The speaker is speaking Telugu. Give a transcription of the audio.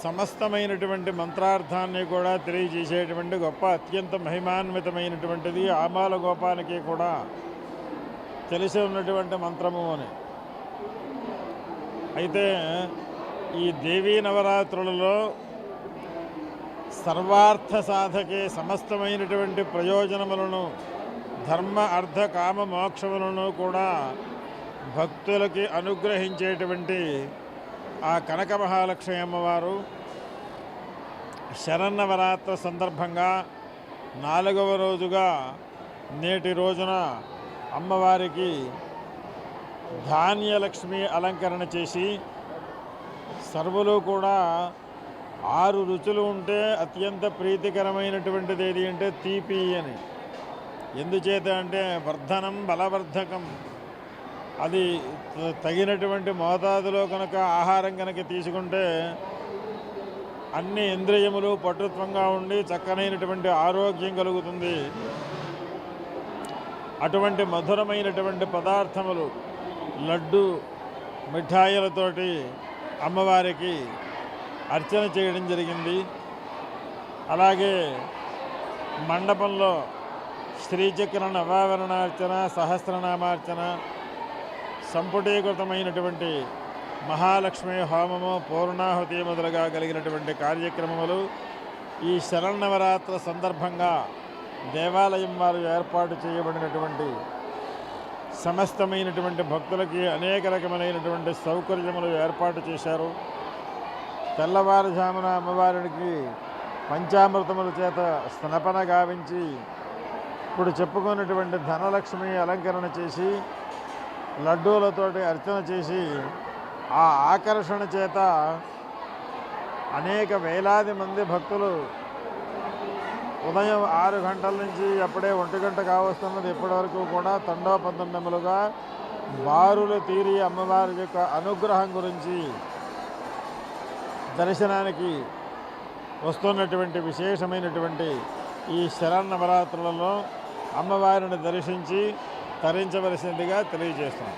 సమస్తమైనటువంటి మంత్రార్థాన్ని కూడా తెలియజేసేటువంటి గొప్ప అత్యంత మహిమాన్వితమైనటువంటిది ఆమాల గోపాలకి కూడా తెలిసి ఉన్నటువంటి మంత్రము అని. అయితే ఈ దేవీ నవరాత్రులలో సర్వార్థ సాధకే సమస్తమైనటువంటి ప్రయోజనములను ధర్మ అర్థ కామ మోక్షములను కూడా భక్తులకి అనుగ్రహించేటువంటి ఆ కనక మహాలక్ష్మి అమ్మవారు శరన్నవరాత్రి సందర్భంగా 4వ రోజుగా నేటి రోజున అమ్మవారికి ధాన్యలక్ష్మి అలంకరణ చేసి సర్వులు కూడా 6 రుచులు ఉంటే అత్యంత ప్రీతికరమైనటువంటిది ఏది అంటే తీపి అని. ఎందుచేత అంటే వర్ధనం బలవర్ధకం. అది తగినటువంటి మోతాదులో కనుక ఆహారం కనుక తీసుకుంటే అన్ని ఇంద్రియములు పటుత్వంగా ఉండి చక్కనైనటువంటి ఆరోగ్యం కలుగుతుంది. అటువంటి మధురమైనటువంటి పదార్థములు లడ్డు మిఠాయిలతోటి అమ్మవారికి అర్చన చేయడం జరిగింది. అలాగే మండపంలో శ్రీచక్ర నవావరణార్చన, సహస్రనామార్చన, సంపుటీకృతమైనటువంటి మహాలక్ష్మి హోమము, పూర్ణాహుతి మొదలుగా కలిగినటువంటి కార్యక్రమములు ఈ శరన్నవరాత్రి సందర్భంగా దేవాలయం వారు ఏర్పాటు చేయబడినటువంటి సమస్తమైనటువంటి భక్తులకి అనేక రకమైనటువంటి సౌకర్యములు ఏర్పాటు చేశారు. తెల్లవారుజామున అమ్మవారికి పంచామృతముల చేత స్నపన గావించి ఇప్పుడు చెప్పుకున్నటువంటి ధనలక్ష్మి అలంకరణ చేసి లడ్డూలతోటి అర్చన చేసి ఆ ఆకర్షణ చేత అనేక వేలాది మంది భక్తులు ఉదయం 6 గంటల నుంచి అప్పుడే 1 గంట కావస్తున్నది ఇప్పటి వరకు కూడా తండోపతండములుగా బారులు తీరి అమ్మవారి యొక్క అనుగ్రహం గురించి దర్శనానికి వస్తున్నటువంటి విశేషమైనటువంటి ఈ శరన్నవరాత్రులలో అమ్మవారిని దర్శించి తరించవలసిందిగా తెలియజేస్తాం.